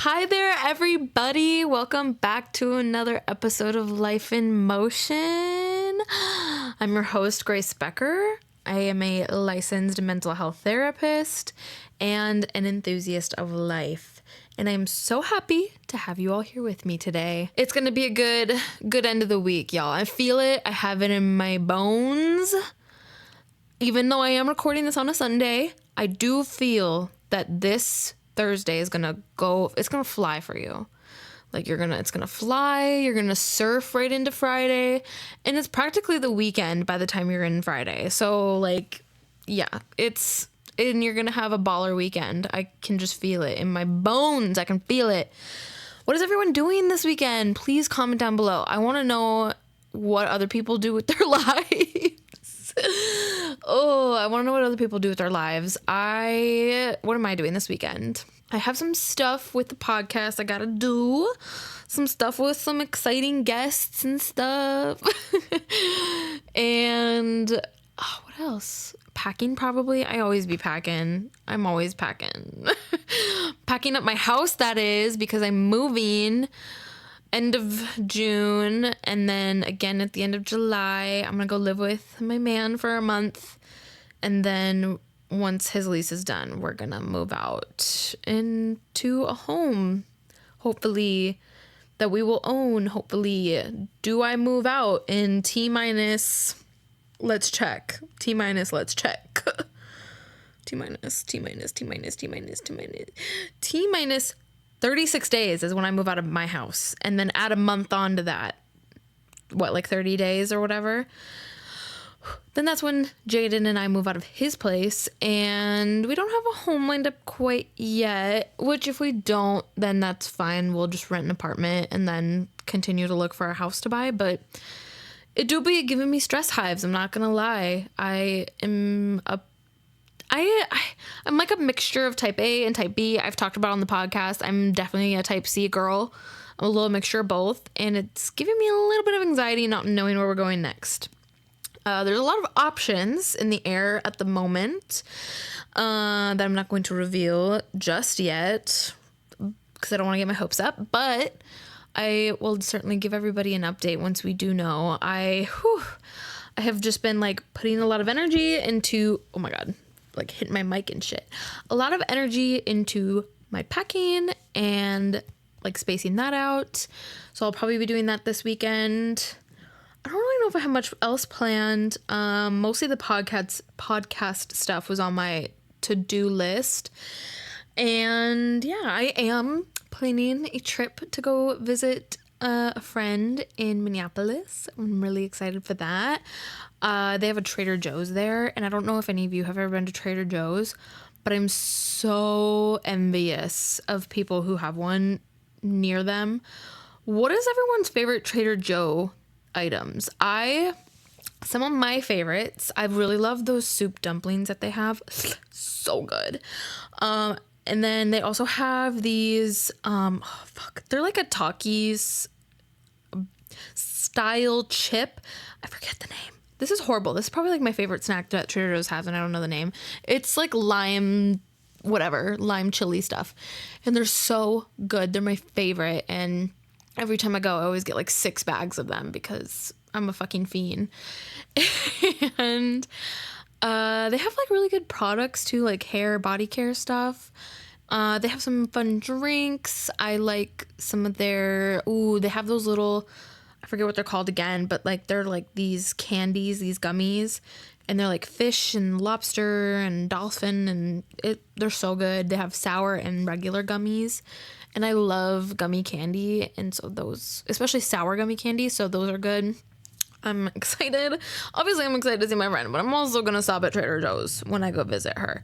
Hi there, everybody. Welcome back to another episode of Life in Motion. I'm your host, Grace Becker. I am a licensed mental health therapist and an enthusiast of life. And I'm so happy to have you all here with me today. It's going to be a good end of the week, y'all. I feel it. I have it in my bones. Even though I am recording this on a Sunday, I do feel that this Thursday is gonna go, it's gonna fly for you. Like it's gonna fly, you're gonna surf right into Friday, and it's practically the weekend by the time you're in Friday. So yeah, and you're gonna have a baller weekend. I can just feel it in my bones. I can feel it. What is everyone doing this weekend? Please comment down below. I wanna know what other people do with their lives. Oh, I want to know what other people do with their lives. What am I doing this weekend? I have some stuff with the podcast I gotta do. Some stuff with some exciting guests and stuff. And what else? Packing probably. I always be packing. I'm always packing. Packing up my house, that is, because I'm moving end of June, and then again at the end of July. I'm gonna go live with my man for a month, and then once his lease is done, we're gonna move out into a home, hopefully, that we will own. Hopefully. Do I move out in T-minus? Let's check. T-minus, let's check. T-minus 36 days is when I move out of my house, and then add a month onto that. 30 days or whatever? Then that's when Jaden and I move out of his place, and we don't have a home lined up quite yet, which if we don't, then that's fine. We'll just rent an apartment and then continue to look for a house to buy, but it do be giving me stress hives, I'm not gonna lie. I'm like a mixture of type A and type B. I've talked about on the podcast. I'm definitely a type C girl. I'm a little mixture of both, and it's giving me a little bit of anxiety not knowing where we're going next. There's a lot of options in the air at the moment that I'm not going to reveal just yet because I don't want to get my hopes up, but I will certainly give everybody an update once we do know. I have just been putting a lot of energy into, oh my God, hitting my mic and shit. A lot of energy into my packing and spacing that out. So I'll probably be doing that this weekend. I don't really know if I have much else planned. Mostly the podcast stuff was on my to-do list. And yeah, I am planning a trip to go visit a friend in Minneapolis. I'm really excited for that. They have a Trader Joe's there, and I don't know if any of you have ever been to Trader Joe's, but I'm so envious of people who have one near them. What is everyone's favorite Trader Joe items? Some of my favorites, I really love those soup dumplings that they have. So good. And then they also have these, they're like a Takis style chip. I forget the name. This is horrible. This is probably my favorite snack that Trader Joe's has, and I don't know the name. It's lime chili stuff. And they're so good. They're my favorite. And every time I go, I always get 6 bags of them because I'm a fucking fiend. And they have really good products too, hair, body care stuff. They have some fun drinks. I like some of their, they have those little, I forget what they're called again, but they're these candies, these gummies, and they're fish and lobster and dolphin, and they're so good. They have sour and regular gummies, and I love gummy candy, and so those, especially sour gummy candy, so those are good. I'm excited. Obviously, I'm excited to see my friend, but I'm also gonna stop at Trader Joe's when I go visit her.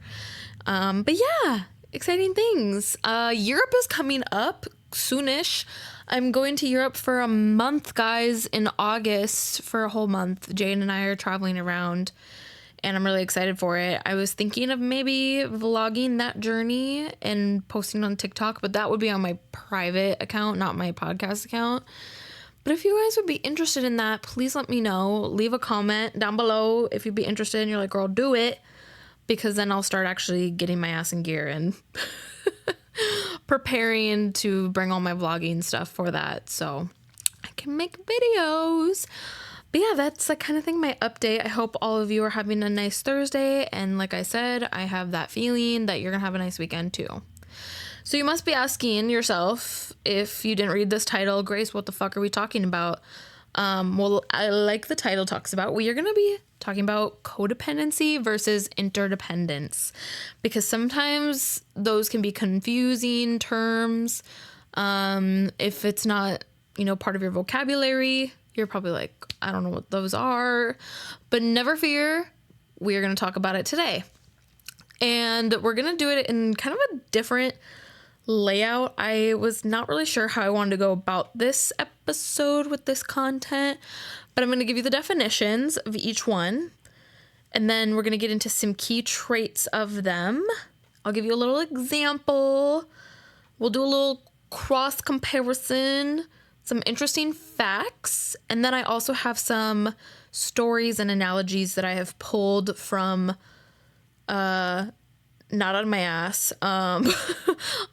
But yeah, exciting things. Europe is coming up soonish. I'm going to Europe for a month, guys, in August for a whole month. Jane and I are traveling around, and I'm really excited for it. I was thinking of maybe vlogging that journey and posting on TikTok, but that would be on my private account, not my podcast account. But if you guys would be interested in that, please let me know. Leave a comment down below if you'd be interested and you're like, girl, do it. Because then I'll start actually getting my ass in gear and preparing to bring all my vlogging stuff for that so I can make videos. But yeah, that's the kind of thing, my update. I hope all of you are having a nice Thursday. And like I said, I have that feeling that you're going to have a nice weekend too. So you must be asking yourself, if you didn't read this title, Grace, what the fuck are we talking about? Well, I like the title talks about, we are going to be talking about codependency versus interdependence, because sometimes those can be confusing terms. If it's not, part of your vocabulary, you're probably like, I don't know what those are, but never fear. We are going to talk about it today. And we're going to do it in kind of a different layout. I was not really sure how I wanted to go about this episode with this content, but I'm going to give you the definitions of each one, and then we're going to get into some key traits of them. I'll give you a little example. We'll do a little cross comparison, some interesting facts, and then I also have some stories and analogies that I have pulled from not out of my ass.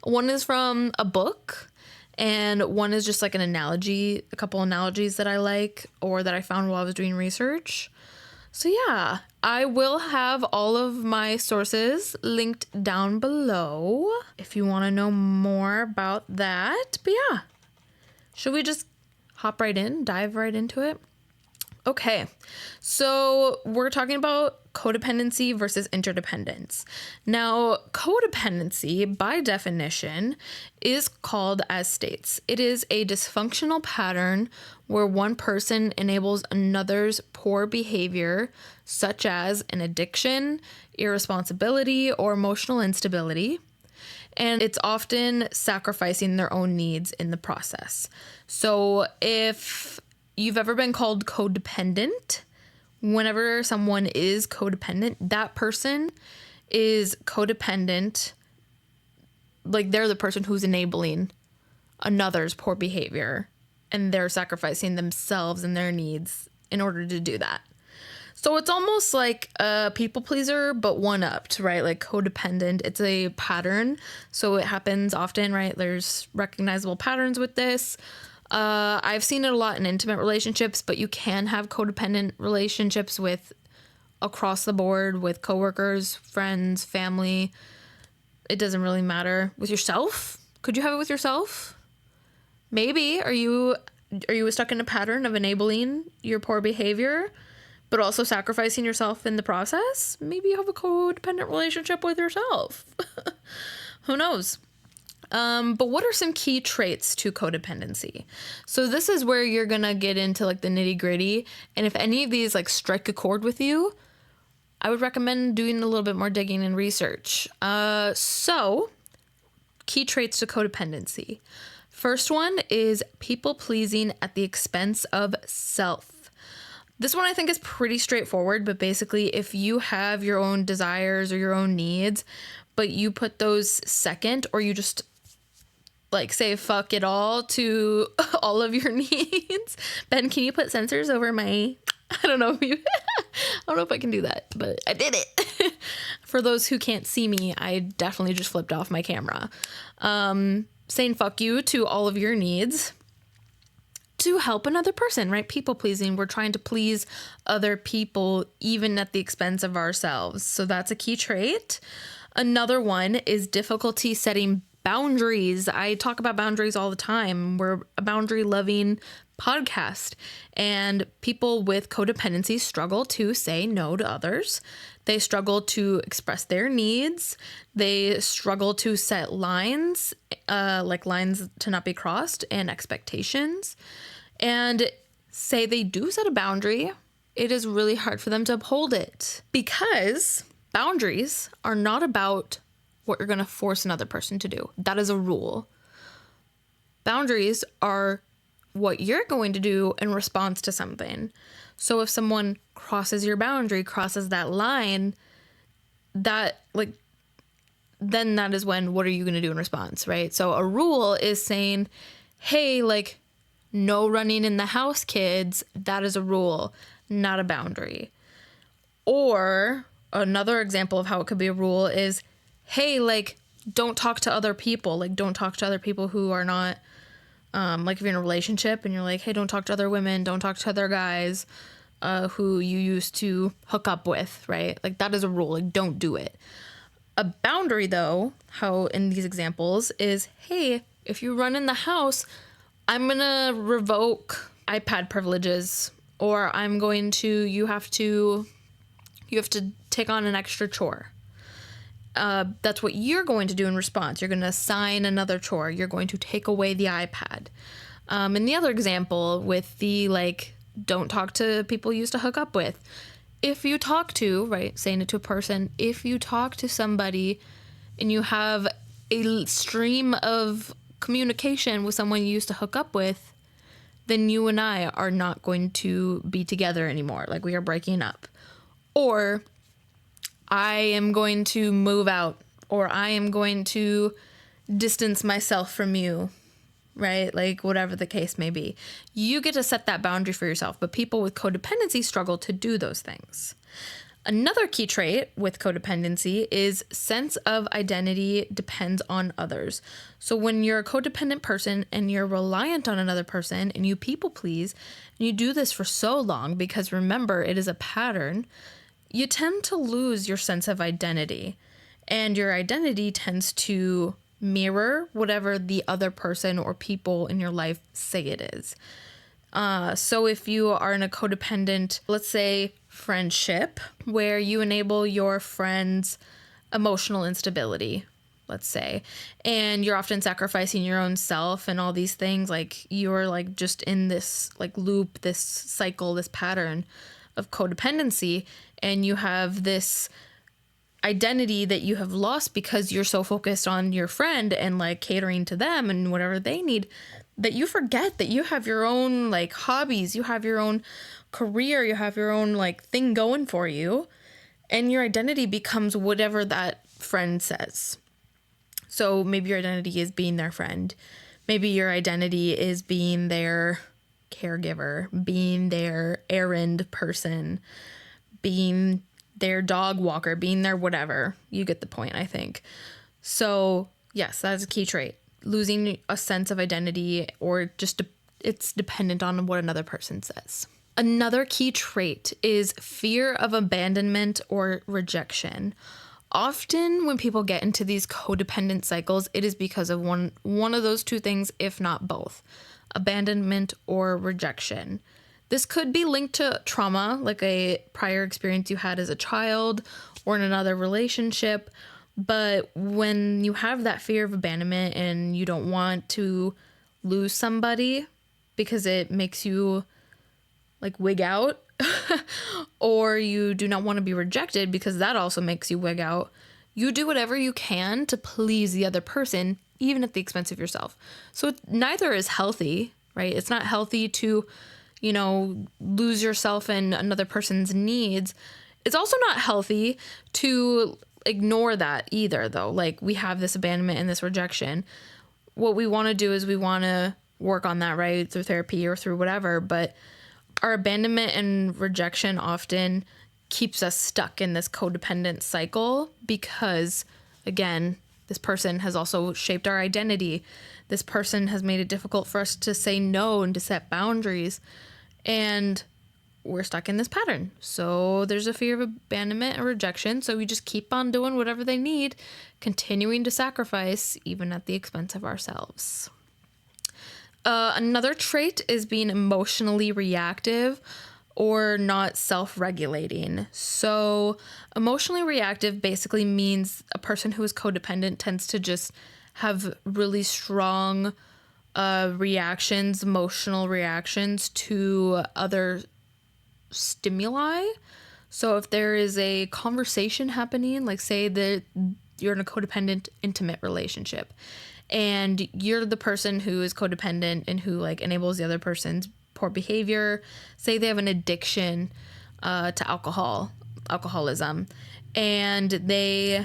One is from a book, and one is just like an analogy, a couple analogies that I like or that I found while I was doing research. So yeah, I will have all of my sources linked down below if you want to know more about that. But yeah, should we just hop right in, dive right into it? Okay, so we're talking about codependency versus interdependence. Now, codependency, by definition, is called as states. It is a dysfunctional pattern where one person enables another's poor behavior, such as an addiction, irresponsibility, or emotional instability. And it's often sacrificing their own needs in the process. So if you've ever been called codependent, whenever someone is codependent, that person is codependent. Like, they're the person who's enabling another's poor behavior, and they're sacrificing themselves and their needs in order to do that. So it's almost like a people pleaser, but one-upped, right? Like codependent, it's a pattern. So it happens often, right? There's recognizable patterns with this. I've seen it a lot in intimate relationships, but you can have codependent relationships with across the board with coworkers, friends, family. It doesn't really matter. With yourself? Could you have it with yourself? Maybe. Are you stuck in a pattern of enabling your poor behavior, but also sacrificing yourself in the process? Maybe you have a codependent relationship with yourself. Who knows? But what are some key traits to codependency? So this is where you're going to get into like the nitty gritty. And if any of these like strike a chord with you, I would recommend doing a little bit more digging and research. So key traits to codependency. First one is people pleasing at the expense of self. This one I think is pretty straightforward, but basically if you have your own desires or your own needs, but you put those second, or you just like say fuck it all to all of your needs. Ben, can you put sensors over my, I don't know if I can do that, but I did it. For those who can't see me, I definitely just flipped off my camera. Saying fuck you to all of your needs to help another person, right? People pleasing. We're trying to please other people even at the expense of ourselves. So that's a key trait. Another one is difficulty setting boundaries. I talk about boundaries all the time. We're a boundary loving podcast, and people with codependency struggle to say no to others. They struggle to express their needs. They struggle to set lines, like lines to not be crossed, and expectations. And say they do set a boundary, it is really hard for them to uphold it, because boundaries are not about what you're going to force another person to do. That is a rule. Boundaries are what you're going to do in response to something. So if someone crosses your boundary, crosses that line, that then that is when, what are you going to do in response, right? So a rule is saying, hey, no running in the house, kids. That is a rule, not a boundary. Or another example of how it could be a rule is, hey, don't talk to other people. Like, don't talk to other people who are not, like if you're in a relationship and you're like, hey, don't talk to other women, don't talk to other guys who you used to hook up with, right? Like, that is a rule. Like, don't do it. A boundary, though, how in these examples is, hey, if you run in the house, I'm going to revoke iPad privileges, or you have to take on an extra chore. That's what you're going to do in response. You're going to assign another chore. You're going to take away the iPad. And the other example with the, like, don't talk to people you used to hook up with. If you talk to, right, saying it to a person, if you talk to somebody and you have a stream of communication with someone you used to hook up with, then you and I are not going to be together anymore. Like, we are breaking up. Or I am going to move out, or I am going to distance myself from you, right? Like, whatever the case may be. You get to set that boundary for yourself, but people with codependency struggle to do those things. Another key trait with codependency is sense of identity depends on others. So when you're a codependent person and you're reliant on another person and you people please, and you do this for so long, because remember, it is a pattern, you tend to lose your sense of identity, and your identity tends to mirror whatever the other person or people in your life say it is. So if you are in a codependent, let's say, friendship, where you enable your friend's emotional instability, let's say, and you're often sacrificing your own self and all these things, like you're like just in this like loop, this cycle, this pattern of codependency, and you have this identity that you have lost because you're so focused on your friend and like catering to them and whatever they need, that you forget that you have your own like hobbies, you have your own career, you have your own like thing going for you, and your identity becomes whatever that friend says. So maybe your identity is being their friend. Maybe your identity is being their caregiver, being their errand person, being their dog walker, being their whatever. You get the point, I think. So yes, that's a key trait. Losing a sense of identity, or just it's dependent on what another person says. Another key trait is fear of abandonment or rejection. Often when people get into these codependent cycles, it is because of one of those two things, if not both, abandonment or rejection. This could be linked to trauma, like a prior experience you had as a child or in another relationship. But when you have that fear of abandonment and you don't want to lose somebody because it makes you like wig out, or you do not want to be rejected because that also makes you wig out, you do whatever you can to please the other person, even at the expense of yourself. So neither is healthy, right? It's not healthy to, lose yourself in another person's needs. It's also not healthy to ignore that either, though. Like, we have this abandonment and this rejection. What we want to do is we want to work on that, right? Through therapy or through whatever. But our abandonment and rejection often keeps us stuck in this codependent cycle because, again, this person has also shaped our identity. This person has made it difficult for us to say no and to set boundaries. And we're stuck in this pattern. So there's a fear of abandonment and rejection. So we just keep on doing whatever they need, continuing to sacrifice, even at the expense of ourselves. Another trait is being emotionally reactive or not self-regulating. So emotionally reactive basically means a person who is codependent tends to just have really strong emotional reactions to other stimuli. So if there is a conversation happening, like say that you're in a codependent intimate relationship and you're the person who is codependent and who like enables the other person's poor behavior, say they have an addiction to alcoholism, and they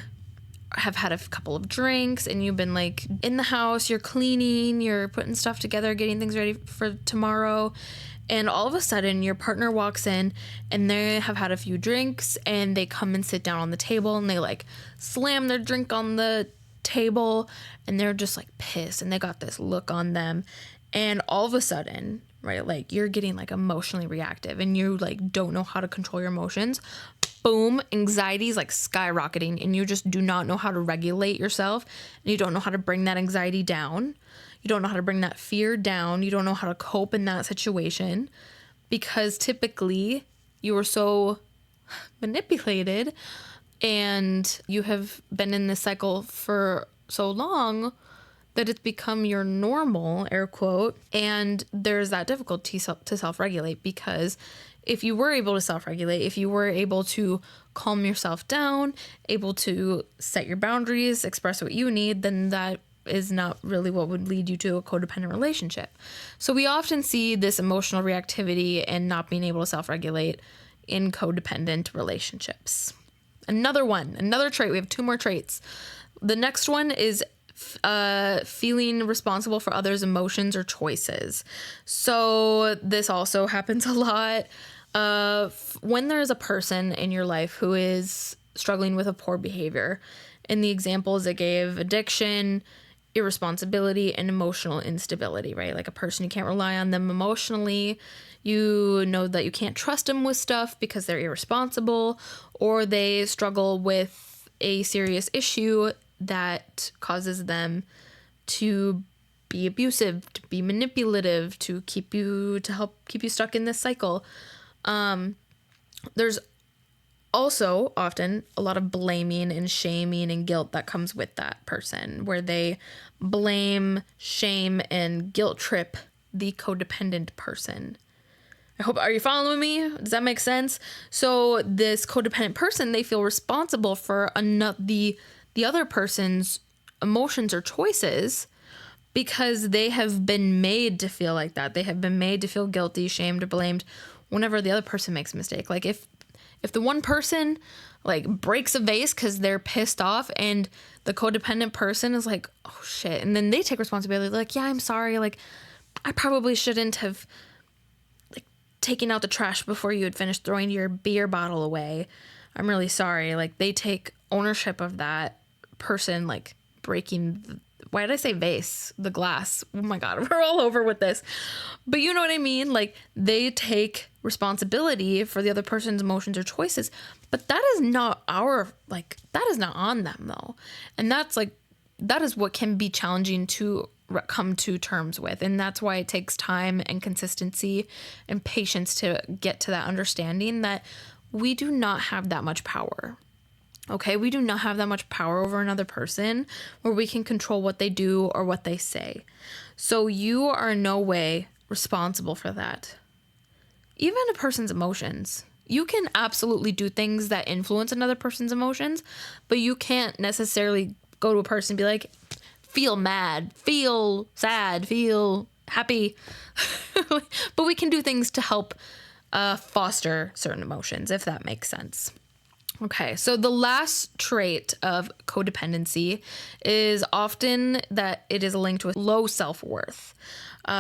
have had a couple of drinks and you've been like in the house, you're cleaning, you're putting stuff together, getting things ready for tomorrow, and all of a sudden your partner walks in and they have had a few drinks and they come and sit down on the table and they like slam their drink on the table and they're just like pissed and they got this look on them. And all of a sudden, right, like you're getting like emotionally reactive and you like don't know how to control your emotions. Boom, anxiety is like skyrocketing and you just do not know how to regulate yourself and you don't know how to bring that anxiety down. You don't know how to bring that fear down. You don't know how to cope in that situation because typically you were so manipulated and you have been in this cycle for so long that it's become your normal, air quote, and there's that difficulty to self-regulate because if you were able to self-regulate, if you were able to calm yourself down, able to set your boundaries, express what you need, then that is not really what would lead you to a codependent relationship. So we often see this emotional reactivity and not being able to self-regulate in codependent relationships. Another trait. We have 2 more traits. The next one is feeling responsible for others' emotions or choices. So this also happens a lot. When there's a person in your life who is struggling with a poor behavior, in the examples it gave addiction, irresponsibility, and emotional instability, right? Like a person, you can't rely on them emotionally. You know that you can't trust them with stuff because they're irresponsible, or they struggle with a serious issue that causes them to be abusive, to be manipulative, to help keep you stuck in this cycle. There's also often a lot of blaming and shaming and guilt that comes with that person, where they blame, shame, and guilt trip the codependent person. Are you following me? Does that make sense? So this codependent person, they feel responsible for the other person's emotions or choices because they have been made to feel like that. They have been made to feel guilty, shamed, or blamed whenever the other person makes a mistake. Like if the one person like breaks a vase because they're pissed off and the codependent person is like, oh shit. And then they take responsibility. They're like, yeah, I'm sorry. Like I probably shouldn't have like taken out the trash before you had finished throwing your beer bottle away. I'm really sorry. Like they take ownership of that person, like breaking why did I say vase? The glass. Oh my God, we're all over with this. But you know what I mean? Like they take responsibility for the other person's emotions or choices, but that is not that is not on them though. And that is what can be challenging to come to terms with. And that's why it takes time and consistency and patience to get to that understanding that we do not have that much power. Okay, we do not have that much power over another person where we can control what they do or what they say. So you are in no way responsible for that. Even a person's emotions. You can absolutely do things that influence another person's emotions, but you can't necessarily go to a person and be like, feel mad, feel sad, feel happy. But we can do things to help foster certain emotions, if that makes sense. Okay, so the last trait of codependency is often that it is linked with low self-worth.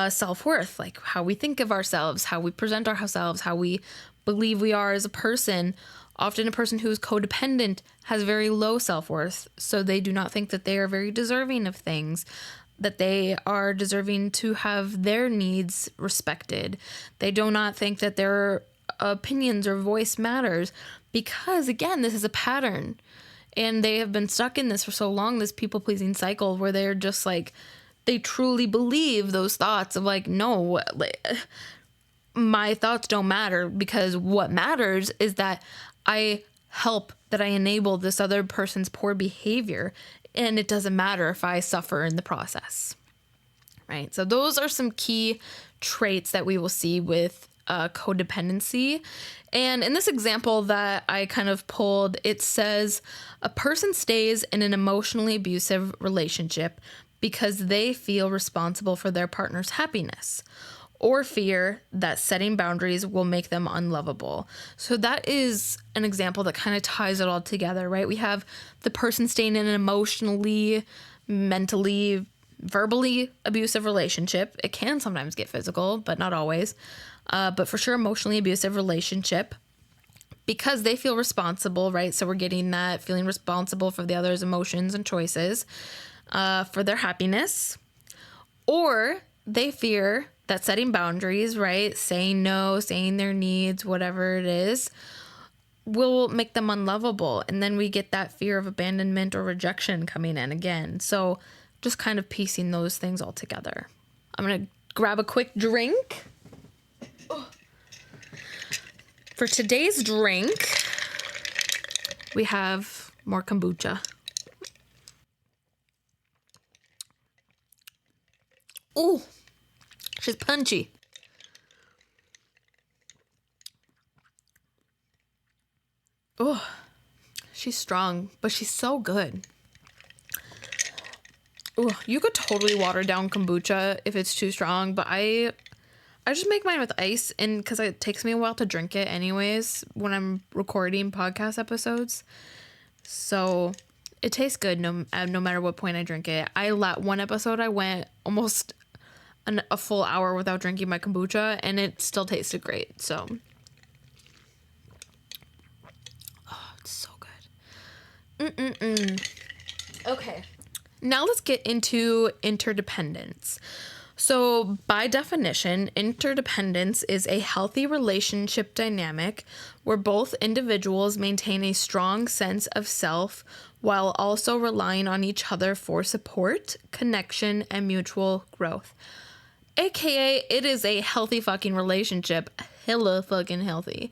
Self-worth, like how we think of ourselves, how we present ourselves, how we believe we are as a person. Often a person who is codependent has very low self-worth, so they do not think that they are very deserving of things, that they are deserving to have their needs respected. They do not think that their opinions or voice matters because, again, this is a pattern. And they have been stuck in this for so long, this people-pleasing cycle where they're just like, they truly believe those thoughts of like, no, my thoughts don't matter because what matters is that I enable this other person's poor behavior, and it doesn't matter if I suffer in the process, right? So those are some key traits that we will see with codependency. And in this example that I kind of pulled, it says a person stays in an emotionally abusive relationship because they feel responsible for their partner's happiness or fear that setting boundaries will make them unlovable. So that is an example that kind of ties it all together, right? We have the person staying in an emotionally, mentally, verbally abusive relationship. It can sometimes get physical, but not always. But for sure, emotionally abusive relationship because they feel responsible, right? So we're getting that feeling responsible for the other's emotions and choices. for their happiness, or they fear that setting boundaries, right, saying no, saying their needs, whatever it is, will make them unlovable. And then we get that fear of abandonment or rejection coming in again. So just kind of piecing those things all together. I'm going to grab a quick drink. For today's drink, we have more kombucha. Ooh, she's punchy. Oh, she's strong, but she's so good. Oh, you could totally water down kombucha if it's too strong, but I just make mine with ice, and because it takes me a while to drink it anyways when I'm recording podcast episodes. So it tastes good no matter what point I drink it. One episode I went almost a full hour without drinking my kombucha, and it still tasted great. So, oh, it's so good. Okay, now let's get into interdependence. So, by definition, interdependence is a healthy relationship dynamic where both individuals maintain a strong sense of self while also relying on each other for support, connection, and mutual growth. AKA, it is a healthy fucking relationship. Hella fucking healthy.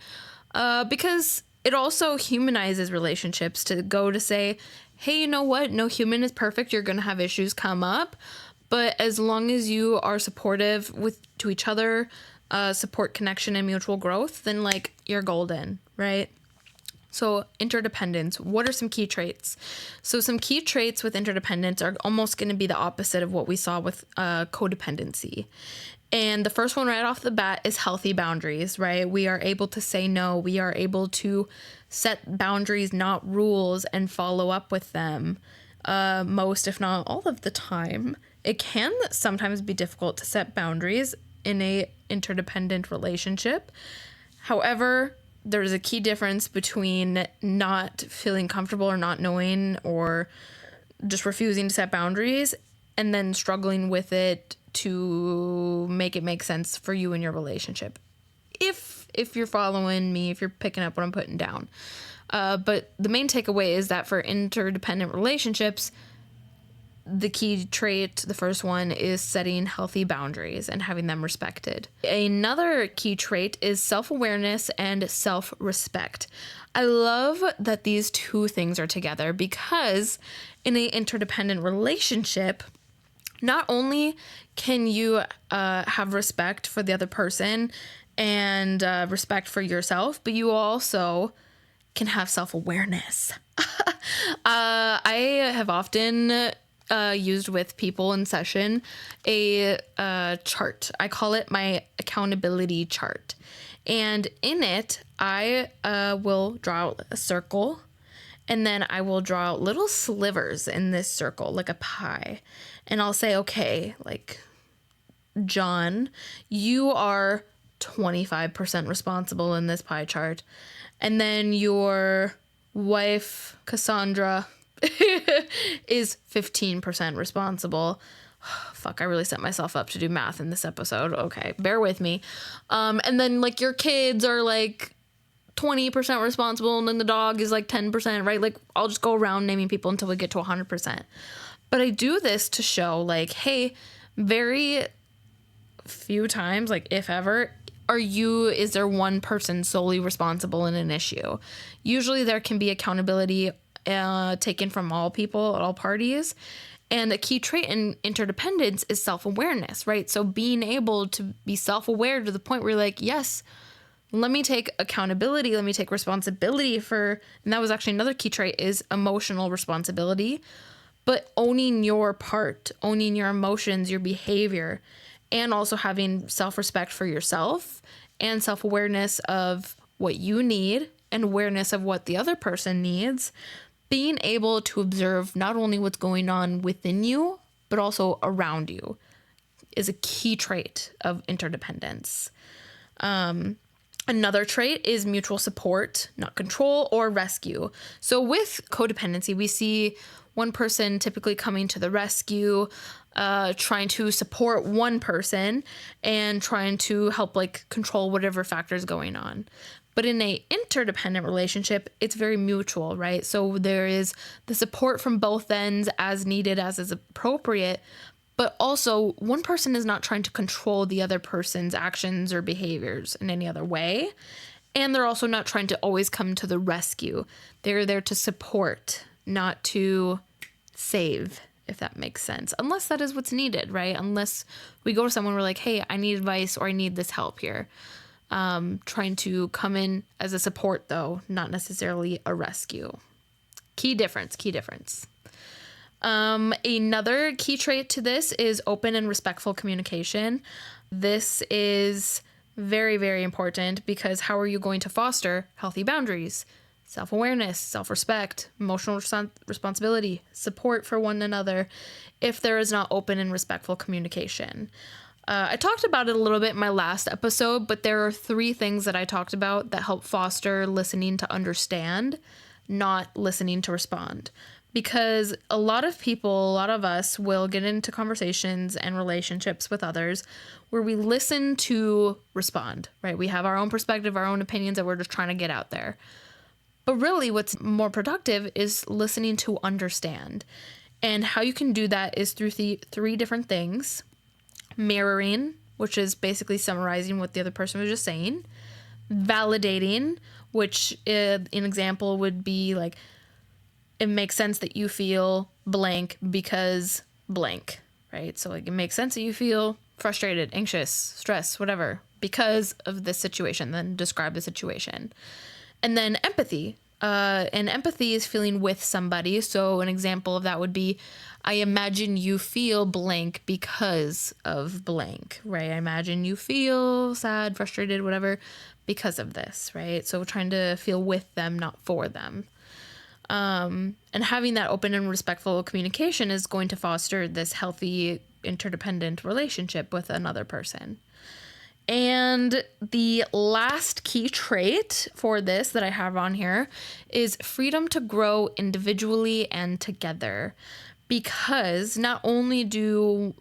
Because it also humanizes relationships to say, hey, you know what? No human is perfect. You're going to have issues come up. But as long as you are supportive to each other, support connection and mutual growth, then like you're golden, right? So interdependence, what are some key traits? So some key traits with interdependence are almost going to be the opposite of what we saw with codependency. And the first one right off the bat is healthy boundaries, right? We are able to say no. We are able to set boundaries, not rules, and follow up with them most, if not all of the time. It can sometimes be difficult to set boundaries in a interdependent relationship. However, there's a key difference between not feeling comfortable or not knowing or just refusing to set boundaries and then struggling with it to make it make sense for you and your relationship. If you're following me, if you're picking up what I'm putting down. But the main takeaway is that for interdependent relationships, the key trait, the first one, is setting healthy boundaries and having them respected. Another key trait is self-awareness and self-respect. I love that these two things are together because in an interdependent relationship, not only can you have respect for the other person and respect for yourself, but you also can have self-awareness. I have often used with people in session a chart. I call it my accountability chart. And in it, I will draw out a circle, and then I will draw out little slivers in this circle, like a pie. And I'll say, okay, like, John, you are 25% responsible in this pie chart. And then your wife, Cassandra, is 15% responsible. Fuck, I really set myself up to do math in this episode. Okay, bear with me. And then, like, your kids are, like, 20% responsible, and then the dog is, like, 10%, right? Like, I'll just go around naming people until we get to 100%. But I do this to show, like, hey, very few times, like, if ever, is there one person solely responsible in an issue? Usually there can be accountability taken from all people, all parties. And a key trait in interdependence is self-awareness, right? So being able to be self-aware to the point where you're like, yes, let me take accountability, let me take responsibility for, and that was actually another key trait, is emotional responsibility, but owning your part, owning your emotions, your behavior, and also having self-respect for yourself and self-awareness of what you need and awareness of what the other person needs. Being able to observe not only what's going on within you, but also around you is a key trait of interdependence. Another trait is mutual support, not control or rescue. So with codependency, we see one person typically coming to the rescue, trying to support one person and trying to help like control whatever factors going on. But in a interdependent relationship, it's very mutual, right? So there is the support from both ends as needed, as is appropriate, but also one person is not trying to control the other person's actions or behaviors in any other way. And they're also not trying to always come to the rescue. They're there to support, not to save, if that makes sense. Unless that is what's needed, right? Unless we go to someone, we're like, hey, I need advice or I need this help here. Trying to come in as a support, though, not necessarily a rescue. Key difference. Another key trait to this is open and respectful communication. This is very, very important because how are you going to foster healthy boundaries, self-awareness, self-respect, emotional responsibility, support for one another if there is not open and respectful communication? I talked about it a little bit in my last episode, but there are 3 things that I talked about that help foster listening to understand, not listening to respond. Because a lot of people, a lot of us will get into conversations and relationships with others where we listen to respond, right? We have our own perspective, our own opinions that we're just trying to get out there. But really what's more productive is listening to understand. And how you can do that is through 3 different things. Mirroring, which is basically summarizing what the other person was just saying. Validating, which an example would be like, it makes sense that you feel blank because blank, right? So like it makes sense that you feel frustrated, anxious, stressed, whatever, because of this situation. Then describe the situation. And then empathy. And empathy is feeling with somebody. So an example of that would be, I imagine you feel blank because of blank, right? I imagine you feel sad, frustrated, whatever, because of this, right? So we're trying to feel with them, not for them. And having that open and respectful communication is going to foster this healthy, interdependent relationship with another person. And the last key trait for this that I have on here is freedom to grow individually and together. Because not only do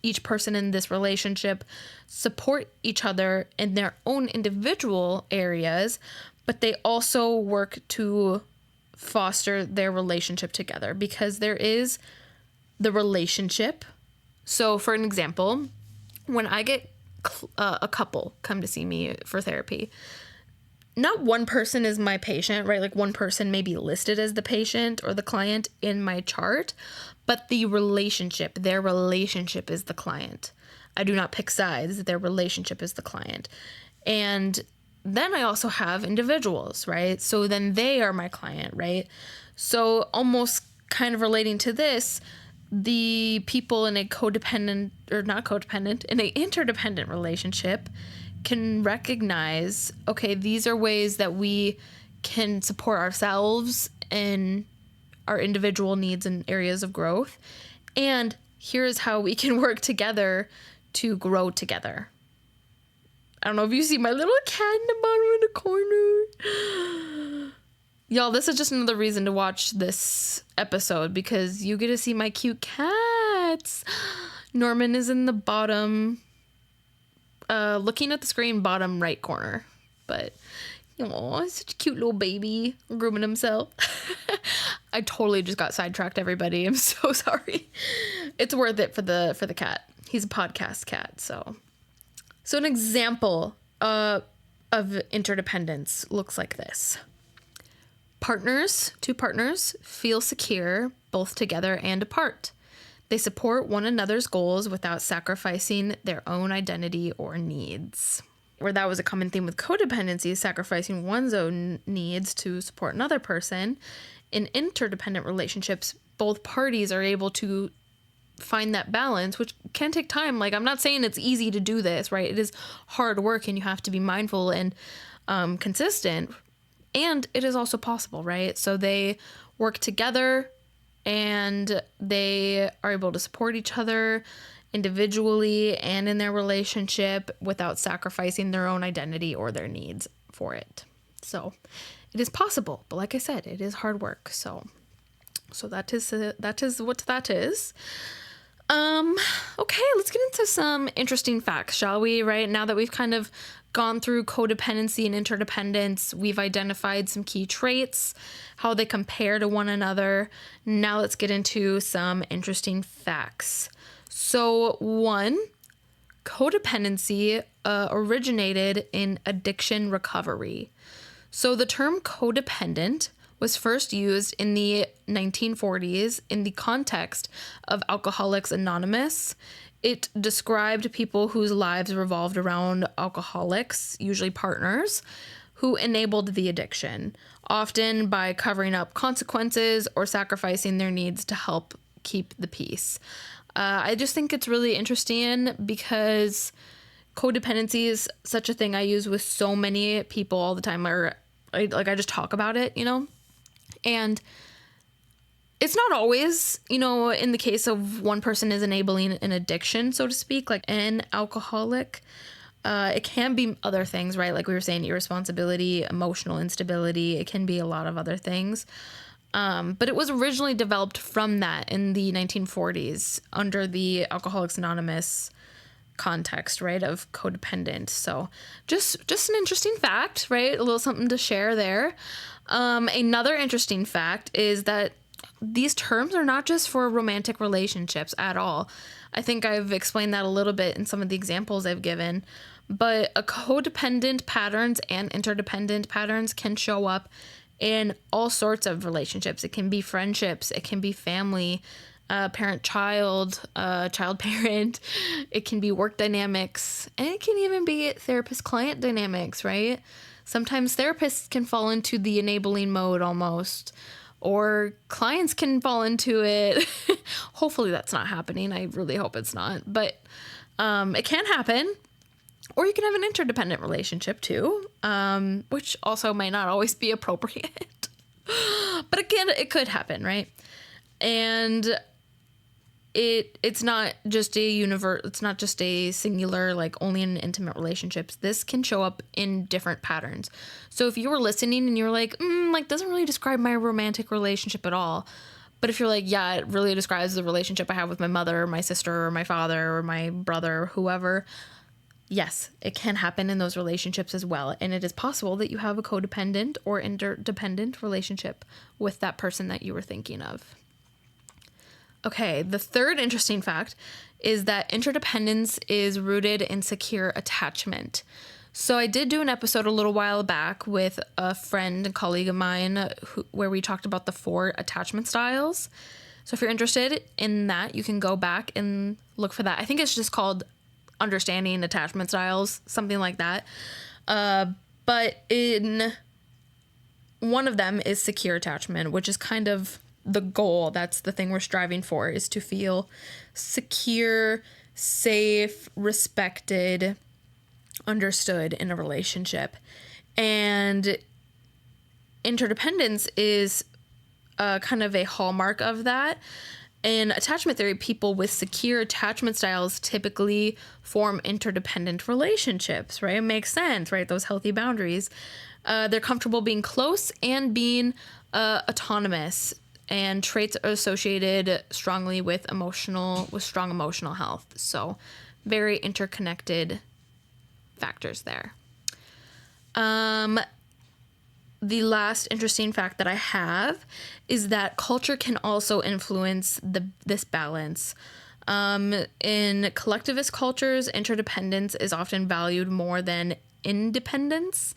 each person in this relationship support each other in their own individual areas, but they also work to foster their relationship together because there is the relationship. So for an example, when I get a couple come to see me for therapy, not one person is my patient, right? Like one person may be listed as the patient or the client in my chart, but the relationship, their relationship is the client. I do not pick sides. Their relationship is the client. And then I also have individuals, right? So then they are my client, right? So almost kind of relating to this, the people in a codependent, or not codependent, in an interdependent relationship can recognize, okay, these are ways that we can support ourselves in our individual needs and areas of growth. And here's how we can work together to grow together. I don't know if you see my little cat in the bottom of the corner. Y'all, this is just another reason to watch this episode because you get to see my cute cats. Norman is in the bottom, looking at the screen, bottom right corner. But, he's such a cute little baby, grooming himself. I totally just got sidetracked, everybody. I'm so sorry. It's worth it for the cat. He's a podcast cat, so. So an example of interdependence looks like this. Two partners feel secure both together and apart. They support one another's goals without sacrificing their own identity or needs. Where that was a common theme with codependency, sacrificing one's own needs to support another person. In interdependent relationships, both parties are able to find that balance, which can take time. Like, I'm not saying it's easy to do this, right? It is hard work and you have to be mindful and consistent. And it is also possible, right? So they work together and they are able to support each other individually and in their relationship without sacrificing their own identity or their needs for it. So it is possible, but like I said, it is hard work. So So that is what that is. Okay, let's get into some interesting facts, shall we? Right now that we've kind of gone through codependency and interdependence, we've identified some key traits, how they compare to one another. Now let's get into some interesting facts. So one, codependency originated in addiction recovery. So the term codependent was first used in the 1940s in the context of Alcoholics Anonymous. It described people whose lives revolved around alcoholics, usually partners, who enabled the addiction, often by covering up consequences or sacrificing their needs to help keep the peace. I just think it's really interesting because codependency is such a thing I use with so many people all the time, or I just talk about it, and it's not always, in the case of one person is enabling an addiction, so to speak, like an alcoholic. It can be other things, right? Like we were saying, irresponsibility, emotional instability. It can be a lot of other things. But it was originally developed from that in the 1940s under the Alcoholics Anonymous context, right, of codependent. So just an interesting fact, right? A little something to share there. Another interesting fact is that these terms are not just for romantic relationships at all. I think I've explained that a little bit in some of the examples I've given, but a codependent patterns and interdependent patterns can show up in all sorts of relationships. It can be friendships, it can be family, parent-child, child-parent, it can be work dynamics, and it can even be therapist-client dynamics, right? Sometimes therapists can fall into the enabling mode almost, or clients can fall into it. Hopefully that's not happening. I really hope it's not, but it can happen. Or you can have an interdependent relationship too, which also might not always be appropriate, but again, it could happen, right? And it's not just it's not just a singular, like only in intimate relationships. This can show up in different patterns. So if you were listening and you're like, doesn't really describe my romantic relationship at all. But if you're like, yeah, it really describes the relationship I have with my mother, or my sister, or my father, or my brother, or whoever. Yes, it can happen in those relationships as well. And it is possible that you have a codependent or interdependent relationship with that person that you were thinking of. Okay, the third interesting fact is that interdependence is rooted in secure attachment. So I did do an episode a little while back with a friend and colleague of mine where we talked about the 4 attachment styles. So if you're interested in that, you can go back and look for that. I think it's just called Understanding Attachment Styles, something like that. But in one of them is secure attachment, which is kind of the goal. That's the thing we're striving for, is to feel secure, safe, respected, understood in a relationship. And interdependence is kind of a hallmark of that. In attachment theory, people with secure attachment styles typically form interdependent relationships, right? It makes sense, right? Those healthy boundaries. They're comfortable being close and being autonomous, and traits are associated strongly with strong emotional health. So very interconnected factors there. The last interesting fact that I have is that culture can also influence this balance. In collectivist cultures, interdependence is often valued more than independence,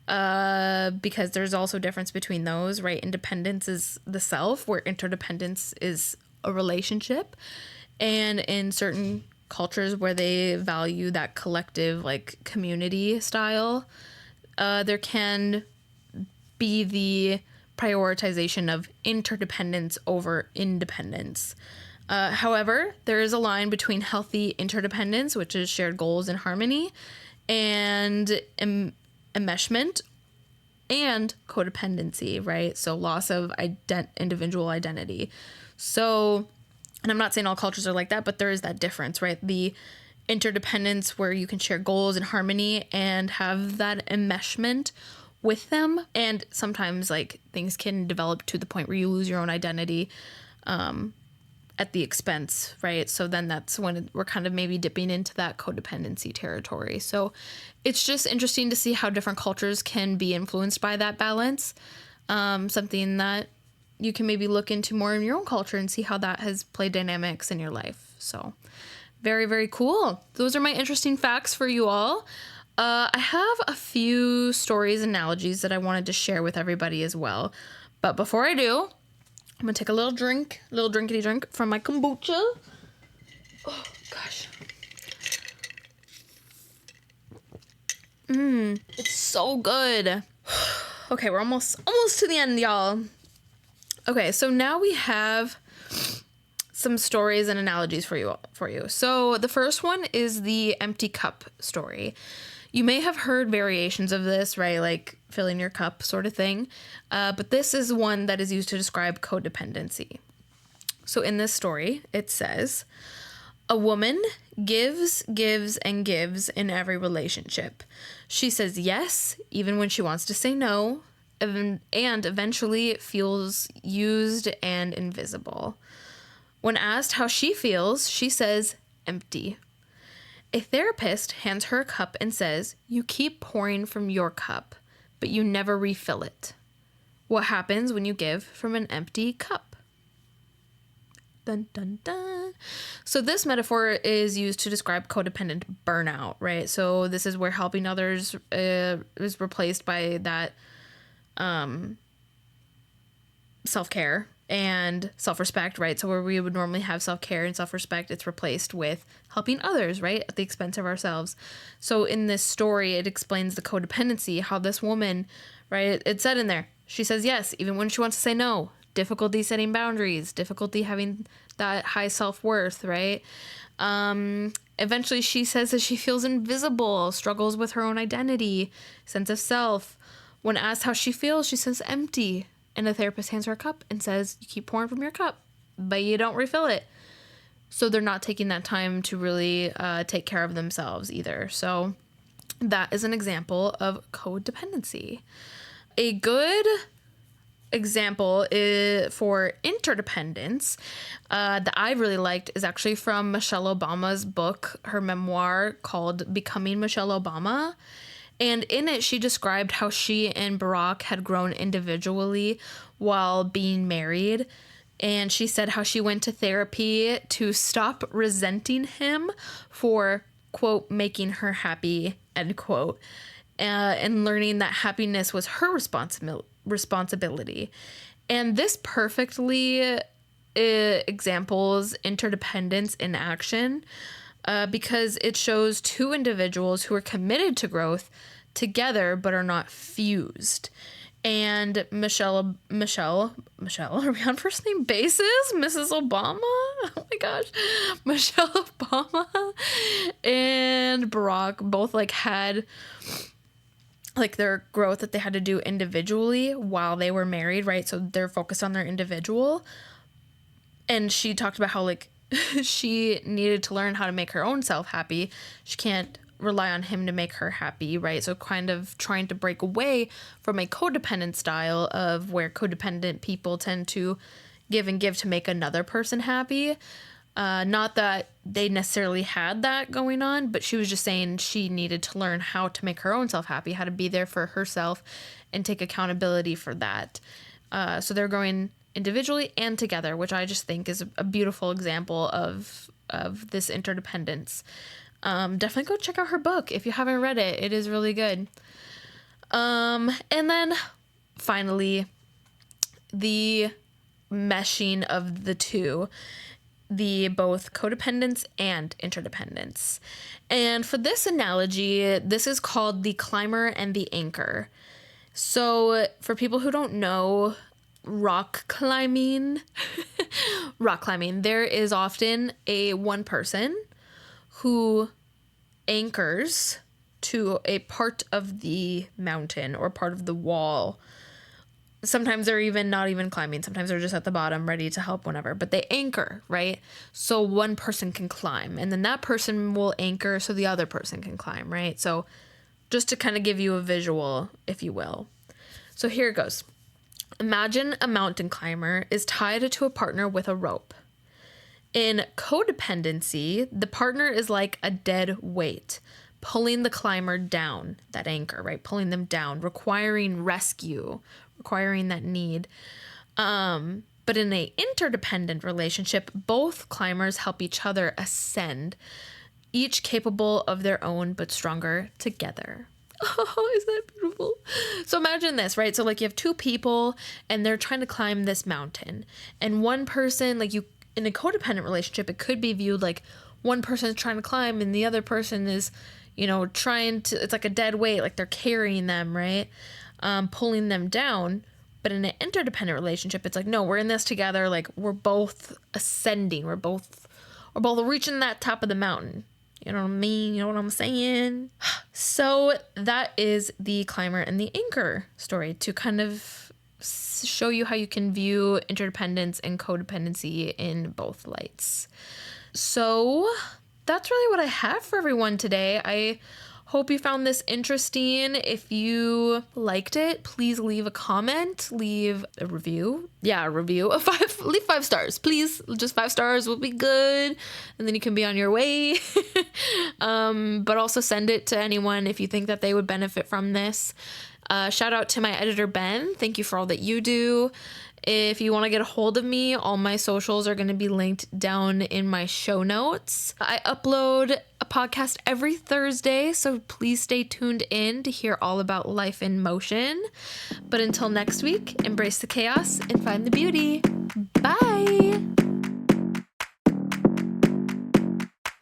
because there's also a difference between those, right? Independence is the self, where interdependence is a relationship. And in certain cultures where they value that collective, like community style, there can be the prioritization of interdependence over independence. However, there is a line between healthy interdependence, which is shared goals and harmony, and enmeshment, and codependency, right? So loss of individual identity. So, and I'm not saying all cultures are like that, but there is that difference, right? The interdependence where you can share goals and harmony and have that enmeshment, with them. And sometimes like things can develop to the point where you lose your own identity at the expense, right? So then that's when we're kind of maybe dipping into that codependency territory. So it's just interesting to see how different cultures can be influenced by that balance. Something that you can maybe look into more in your own culture and see how that has played dynamics in your life. So very, very cool. Those are my interesting facts for you all. I have a few stories, analogies that I wanted to share with everybody as well. But before I do, I'm going to take a little drinkity drink from my kombucha. Oh, gosh. It's so good. Okay, we're almost to the end, y'all. Okay, so now we have some stories and analogies for you. So the first one is the empty cup story. You may have heard variations of this, right? Like filling your cup sort of thing. But this is one that is used to describe codependency. So in this story, it says, a woman gives, and gives in every relationship. She says yes, even when she wants to say no, and eventually feels used and invisible. When asked how she feels, she says empty. A therapist hands her a cup and says, you keep pouring from your cup, but you never refill it. What happens when you give from an empty cup? Dun, dun, dun. So this metaphor is used to describe codependent burnout, right? So this is where helping others is replaced by that self-care and self-respect, right? So where we would normally have self-care and self-respect, it's replaced with helping others, right? At the expense of ourselves. So in this story, it explains the codependency, how this woman, right? It said in there, she says yes, even when she wants to say no. Difficulty setting boundaries, difficulty having that high self-worth, right? Eventually she says that she feels invisible, struggles with her own identity, sense of self. When asked how she feels, she says empty. And the therapist hands her a cup and says, you keep pouring from your cup, but you don't refill it. So they're not taking that time to really take care of themselves either. So that is an example of codependency. A good example for interdependence that I really liked is actually from Michelle Obama's book, her memoir called Becoming Michelle Obama. And in it, she described how she and Barack had grown individually while being married. And she said how she went to therapy to stop resenting him for, quote, making her happy, end quote, and learning that happiness was her responsibility. And this perfectly examples interdependence in action. Because it shows two individuals who are committed to growth together but are not fused. And Michelle, are we on first name basis? Mrs. Obama? Oh my gosh. Michelle Obama and Barack both had their growth that they had to do individually while they were married, right? So they're focused on their individual. And she talked about how she needed to learn how to make her own self happy. She can't rely on him to make her happy, right? So kind of trying to break away from a codependent style of where codependent people tend to give to make another person happy. Not that they necessarily had that going on, but she was just saying she needed to learn how to make her own self happy, how to be there for herself and take accountability for that. So they're growing individually and together, which I just think is a beautiful example of this interdependence. Definitely go check out her book if you haven't read it. It is really good. And then finally, the meshing of the two, the both codependence and interdependence. And for this analogy, this is called the climber and the anchor. So for people who don't know, rock climbing, there is often one person who anchors to a part of the mountain or part of the wall. Sometimes they're not even climbing. Sometimes they're just at the bottom ready to help whenever, but they anchor, right? So one person can climb and then that person will anchor so the other person can climb, right? So just to kind of give you a visual, if you will. So here it goes. Imagine a mountain climber is tied to a partner with a rope. In codependency, the partner is like a dead weight, pulling the climber down, that anchor, right? Pulling them down, requiring rescue, requiring that need. But in an interdependent relationship, both climbers help each other ascend, each capable of their own but stronger together. Oh, is that beautiful? So imagine this, right? So like you have two people and they're trying to climb this mountain. And one person, like you, in a codependent relationship, it could be viewed like one person is trying to climb and the other person is, you know, trying to, it's like a dead weight, like they're carrying them, right? Pulling them down. But in an interdependent relationship, it's like, no, we're in this together. Like we're both ascending. We're both reaching that top of the mountain. You know what I mean? You know what I'm saying? So that is the climber and the anchor story, to kind of show you how you can view interdependence and codependency in both lights. So that's really what I have for everyone today. I hope you found this interesting. If you liked it, please leave a comment, leave a review. Yeah, a review. Leave 5 stars, please. Just 5 stars will be good. And then you can be on your way. But also send it to anyone if you think that they would benefit from this. Shout out to my editor, Ben. Thank you for all that you do. If you want to get a hold of me, all my socials are going to be linked down in my show notes. I upload a podcast every Thursday, so please stay tuned in to hear all about life in motion. But until next week, embrace the chaos and find the beauty. Bye!